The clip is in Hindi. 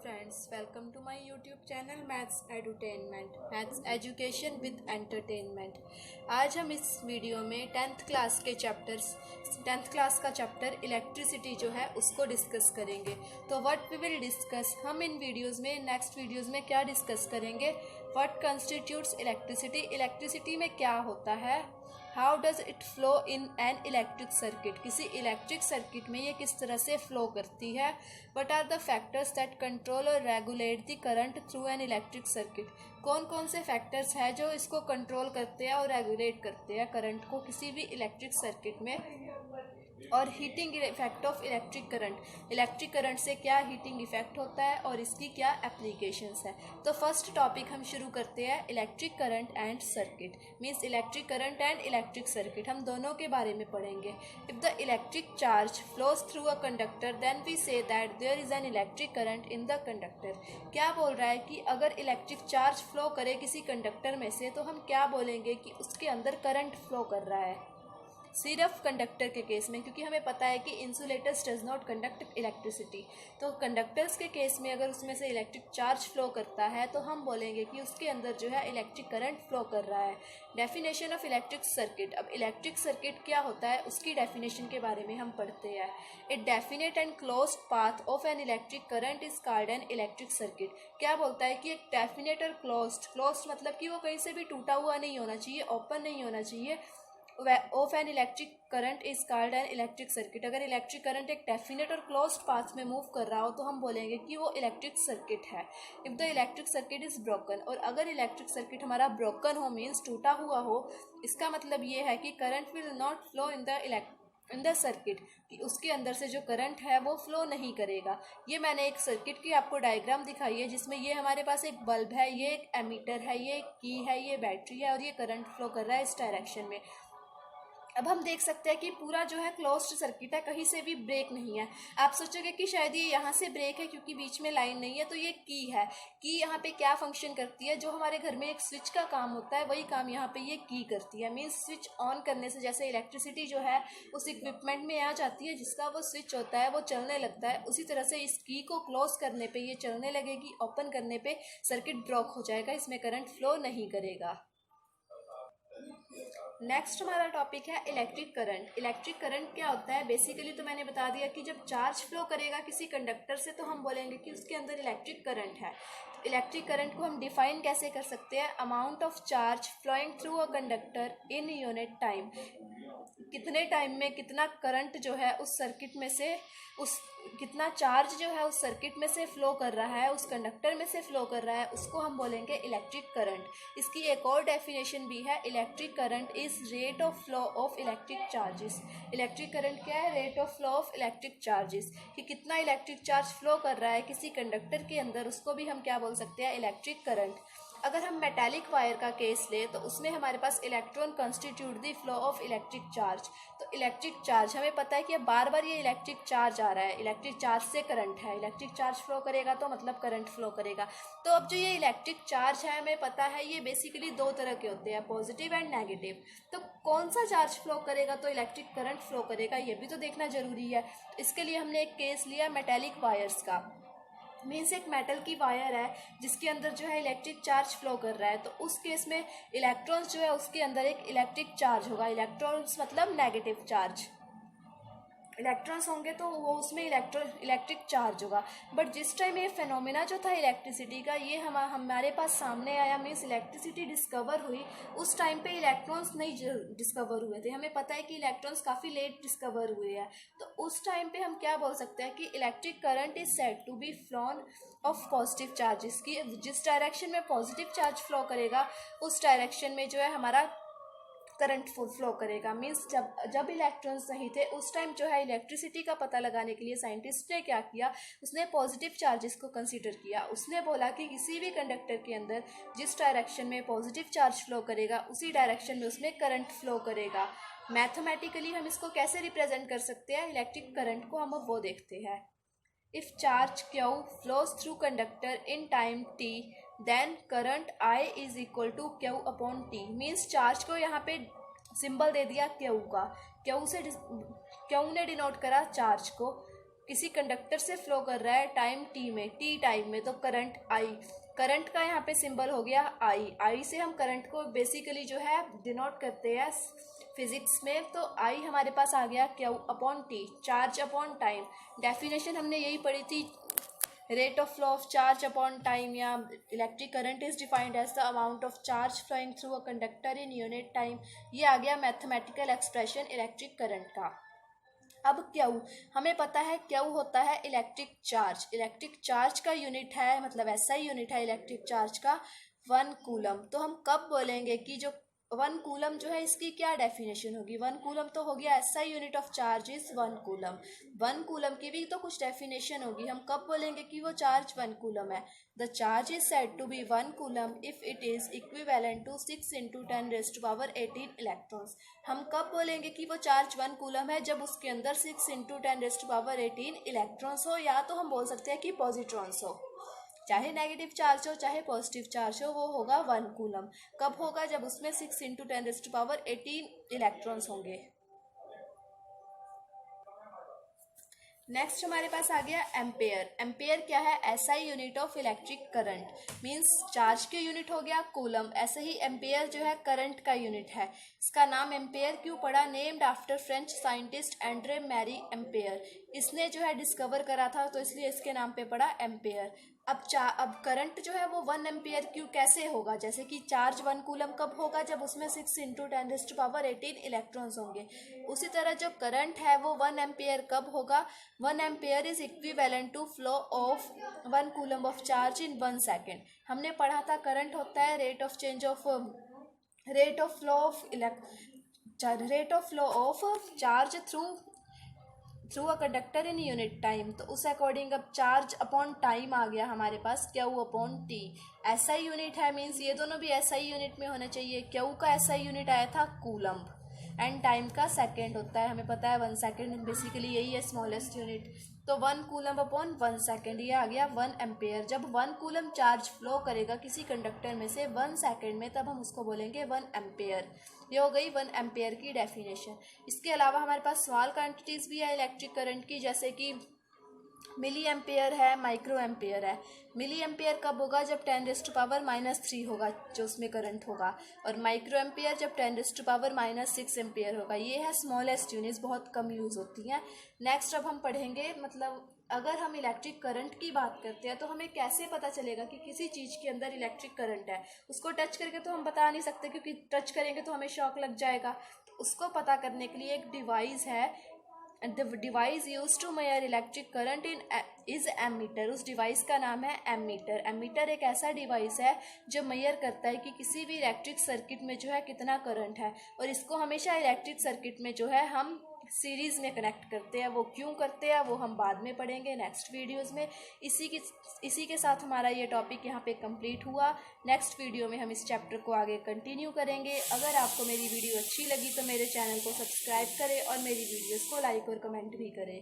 friends, welcome to my YouTube channel Maths Edutainment, Maths Education with Entertainment। आज हम इस वीडियो में 10th क्लास का चैप्टर इलेक्ट्रिसिटी जो है उसको डिस्कस करेंगे। तो व्हाट वी विल डिस्कस, हम इन वीडियोस में नेक्स्ट वीडियोस में क्या डिस्कस करेंगे, व्हाट कंस्टिट्यूट्स इलेक्ट्रिसिटी, इलेक्ट्रिसिटी में क्या होता है, how does it flow in an electric circuit, किसी इलेक्ट्रिक सर्किट में ये किस तरह से फ्लो करती है, what are the factors that control और regulate the current through an electric circuit, कौन कौन से फैक्टर्स हैं जो इसको कंट्रोल करते हैं और रेगुलेट करते हैं करंट को किसी भी इलेक्ट्रिक सर्किट में, और heating effect of electric current, electric current से क्या हीटिंग इफेक्ट होता है और इसकी क्या एप्लीकेशंस है। तो फर्स्ट टॉपिक हम शुरू करते हैं electric current and circuit, means electric current and electric circuit, हम दोनों के बारे में पढ़ेंगे। If the electric charge flows through a conductor then we say that there is an electric current in the conductor. क्या बोल रहा है कि अगर इलेक्ट्रिक चार्ज फ्लो करे किसी कंडक्टर में से तो हम क्या बोलेंगे कि उसके अंदर करंट फ्लो कर रहा है। सिर्फ कंडक्टर के केस में, क्योंकि हमें पता है कि insulators does not conduct electricity, तो कंडक्टर्स के केस में अगर उसमें से इलेक्ट्रिक चार्ज फ्लो करता है तो हम बोलेंगे कि उसके अंदर जो है इलेक्ट्रिक करंट फ्लो कर रहा है। डेफिनेशन ऑफ इलेक्ट्रिक सर्किट, अब इलेक्ट्रिक सर्किट क्या होता है उसकी डेफिनेशन के बारे में हम पढ़ते हैं। A definite and closed path of N electric current is called an electric circuit. क्या बोलता है कि एक डेफिनेट और क्लोज्ड मतलब कि वो कहीं से भी टूटा हुआ नहीं होना चाहिए, ओपन नहीं होना चाहिए, of N electric current is called an electric circuit. अगर इलेक्ट्रिक करंट एक डेफिनेट और क्लोज्ड पाथ में मूव कर रहा हो तो हम बोलेंगे कि वो इलेक्ट्रिक सर्किट है। If the electric circuit is broken, और अगर इलेक्ट्रिक सर्किट हमारा ब्रोकन हो मीन्स टूटा हुआ हो, इसका मतलब ये है कि current will not flow in the circuit, कि उसके अंदर से जो करंट है वो फ्लो नहीं करेगा। ये मैंने एक सर्किट की आपको डायग्राम दिखाई है जिसमें ये हमारे पास एक बल्ब है, ये एक एमीटर है, ये एक की है, ये बैटरी है और ये करंट फ्लो कर रहा है इस डायरेक्शन में। अब हम देख सकते हैं कि पूरा जो है क्लोज्ड सर्किट है, कहीं से भी ब्रेक नहीं है। आप सोचोगे कि शायद ये यहाँ से ब्रेक है क्योंकि बीच में लाइन नहीं है, तो ये की है। की यहाँ पे क्या फंक्शन करती है, जो हमारे घर में एक स्विच का काम होता है वही काम यहाँ पे ये की करती है। मीन्स स्विच ऑन करने से जैसे इलेक्ट्रिसिटी जो है उस इक्विपमेंट में आ जाती है जिसका वो स्विच होता है, वो चलने लगता है, उसी तरह से इस की को क्लोज करने पर ये चलने लगेगी, ओपन करने पर सर्किट ब्लॉक हो जाएगा, इसमें करंट फ्लो नहीं करेगा। नेक्स्ट हमारा टॉपिक है इलेक्ट्रिक करंट। इलेक्ट्रिक करंट क्या होता है, बेसिकली तो मैंने बता दिया कि जब चार्ज फ्लो करेगा किसी कंडक्टर से तो हम बोलेंगे कि उसके अंदर इलेक्ट्रिक करंट है। इलेक्ट्रिक करंट को हम डिफाइन कैसे कर सकते हैं, amount of charge flowing through a conductor in unit time, कितने टाइम में कितना करंट जो है उस सर्किट में से, उस कितना चार्ज जो है उस सर्किट में से फ्लो कर रहा है, उस कंडक्टर में से फ्लो कर रहा है, उसको हम बोलेंगे इलेक्ट्रिक करंट। इसकी एक और डेफिनेशन भी है, electric current is rate of flow of electric charges. Electric current क्या है, rate of flow of electric charges, कि कितना इलेक्ट्रिक चार्ज फ्लो कर रहा है किसी कंडक्टर के अंदर, उसको भी हम क्या बोल सकते हैं, इलेक्ट्रिक करंट। अगर हम मेटालिक वायर का केस ले तो उसमें हमारे पास electron constitute the flow of electric charge. तो इलेक्ट्रिक चार्ज हमें पता है कि अब बार बार ये इलेक्ट्रिक चार्ज आ रहा है, इलेक्ट्रिक चार्ज से करंट है, इलेक्ट्रिक चार्ज फ्लो करेगा तो मतलब करंट फ्लो करेगा। तो अब जो ये इलेक्ट्रिक चार्ज है हमें पता है ये बेसिकली दो तरह के होते हैं, पॉजिटिव एंड नेगेटिव। तो कौन सा चार्ज फ्लो करेगा तो इलेक्ट्रिक करंट फ्लो करेगा, ये भी तो देखना जरूरी है। इसके लिए हमने एक केस लिया मेटालिक वायर्स का, मीन्स एक मेटल की वायर है जिसके अंदर जो है इलेक्ट्रिक चार्ज फ्लो कर रहा है, तो उस केस में इलेक्ट्रॉन्स जो है उसके अंदर एक इलेक्ट्रिक चार्ज होगा, इलेक्ट्रॉन्स मतलब नेगेटिव चार्ज, इलेक्ट्रॉन्स होंगे तो वो उसमें इलेक्ट्रिक चार्ज होगा। बट जिस टाइम ये फेनोमेना जो था इलेक्ट्रिसिटी का ये हमारे पास सामने आया, मीन्स इलेक्ट्रिसिटी डिस्कवर हुई, उस टाइम पे इलेक्ट्रॉन्स नहीं डिस्कवर हुए थे। हमें पता है कि इलेक्ट्रॉन्स काफ़ी लेट डिस्कवर हुए हैं, तो उस टाइम पे हम क्या बोल सकते हैं कि electric current is said to be flown of positive charges, की जिस डायरेक्शन में पॉजिटिव चार्ज फ्लो करेगा उस डायरेक्शन में जो है हमारा करंट फ्लो करेगा। मीन्स जब इलेक्ट्रॉन्स नहीं थे उस टाइम जो है इलेक्ट्रिसिटी का पता लगाने के लिए साइंटिस्ट ने क्या किया, उसने पॉजिटिव चार्जेस को कंसीडर किया। उसने बोला कि किसी भी कंडक्टर के अंदर जिस डायरेक्शन में पॉजिटिव चार्ज फ्लो करेगा उसी डायरेक्शन में उसमें करंट फ्लो करेगा। मैथमेटिकली हम इसको कैसे रिप्रेजेंट कर सकते हैं इलेक्ट्रिक करंट को, हम अब वो देखते हैं। If charge Q flows through conductor in time t then current I is equal to Q upon t। Means charge को यहाँ पे सिंबल दे दिया Q का, Q ने डिनोट करा चार्ज को, किसी कंडक्टर से फ्लो कर रहा है टाइम टी में, टी टाइम में, तो करंट आई, करंट का यहाँ पे सिंबल हो गया आई, आई से हम करंट को बेसिकली जो है डिनोट करते हैं फिजिक्स में। तो आई हमारे पास आ गया Q upon T, charge upon time. Definition हमने यही पढ़ी थी, rate of flow of charge upon time, या electric current is defined as the amount of charge flowing through a conductor in unit time. ये आ गया मैथमेटिकल एक्सप्रेशन इलेक्ट्रिक करंट का। अब क्यू, हमें पता है क्यू होता है इलेक्ट्रिक चार्ज, इलेक्ट्रिक चार्ज का यूनिट है, मतलब ऐसा ही यूनिट है इलेक्ट्रिक चार्ज का 1 कूलम। तो हम कब बोलेंगे कि जो 1 कूलम जो है इसकी क्या डेफिनेशन होगी, 1 कूलम तो हो गया ऐसा unit of charge is 1 coulomb, 1 coulomb की भी तो कुछ डेफिनेशन होगी। हम कब बोलेंगे कि वो चार्ज 1 कूलम है, the charge is said to be 1 coulomb if it is equivalent to 6 × 10⁻18 electrons. हम कब बोलेंगे कि वो चार्ज 1 कूलम है, जब उसके अंदर 6 × 10⁻18 इलेक्ट्रॉन्स हो, या तो हम बोल सकते हैं कि पॉजिट्रॉन्स हो, चाहे नेगेटिव चार्ज हो चाहे पॉजिटिव चार्ज हो, वो होगा 1 कूलम। कब होगा, जब उसमें 6 × 10⁻18 इलेक्ट्रॉन्स होंगे। नेक्स्ट हमारे पास आ गया एम्पेयर। एम्पेयर क्या है, SI unit of electric current, means charge के यूनिट हो गया कूलम, ऐसे ही एम्पेयर जो है करंट का यूनिट है। इसका नाम एम्पेयर क्यों पड़ा, named after French scientist Andre Marie Ampere. इसने जो है डिस्कवर करा था, तो इसलिए इसके नाम पे पड़ा एम्पेयर। अब करंट जो है वो 1 एम्पेयर क्यों कैसे होगा, जैसे कि चार्ज 1 कूलम कब होगा, जब उसमें 6 × 10⁻18 इलेक्ट्रॉन्स होंगे। उसी तरह जो करंट है वो 1 एम्पेयर कब होगा, 1 ampere is equivalent to flow of 1 coulomb of charge in 1 second. हमने पढ़ा था करंट होता है rate of flow of charge through a conductor in unit time. तो उस अकॉर्डिंग अब चार्ज अपॉन टाइम आ गया हमारे पास, Q upon T. SI unit है, मीन्स ये दोनों भी एसआई यूनिट में होने चाहिए। क्यू का एसआई यूनिट आया था कूलम, एंड टाइम का सेकेंड होता है, हमें पता है 1 सेकेंड बेसिकली यही है स्मॉलेस्ट यूनिट। तो 1 कूलम अपॉन 1 सेकेंड, ये आ गया 1 एम्पेयर। जब 1 कूलम चार्ज फ्लो करेगा किसी कंडक्टर में से 1 सेकेंड में, तब हम उसको बोलेंगे 1 एम्पेयर। ये हो गई 1 एम्पेयर की डेफिनेशन। इसके अलावा हमारे पास स्मॉल क्वांटिटीज़ भी है इलेक्ट्रिक करंट की, जैसे कि मिली एम्पेयर है, माइक्रो एम्पेयर है। मिली एम्पेयर कब होगा, जब 10⁻³ होगा जो उसमें करंट होगा, और माइक्रो एम्पेयर जब 10⁻6 एम्पेयर होगा। ये है स्मॉलेस्ट यूनिट्स, बहुत कम यूज़ होती हैं। नेक्स्ट अब हम पढ़ेंगे, मतलब अगर हम इलेक्ट्रिक करंट की बात करते हैं तो हमें कैसे पता चलेगा कि किसी चीज़ के अंदर इलेक्ट्रिक करंट है। उसको टच करके तो हम बता नहीं सकते, क्योंकि टच करेंगे तो हमें शॉक लग जाएगा। तो उसको पता करने के लिए एक डिवाइस है, and the device used to measure electric current is ammeter. उस डिवाइस का नाम है एमीटर। एमीटर एक ऐसा डिवाइस है जो मेजर करता है कि किसी भी इलेक्ट्रिक सर्किट में जो है कितना करंट है, और इसको हमेशा इलेक्ट्रिक सर्किट में जो है हम सीरीज़ में कनेक्ट करते हैं। वो क्यों करते हैं वो हम बाद में पढ़ेंगे नेक्स्ट वीडियोस में। इसी के साथ हमारा ये टॉपिक यहाँ पे कंप्लीट हुआ। नेक्स्ट वीडियो में हम इस चैप्टर को आगे कंटिन्यू करेंगे। अगर आपको मेरी वीडियो अच्छी लगी तो मेरे चैनल को सब्सक्राइब करें और मेरी वीडियोस को लाइक और कमेंट भी करें।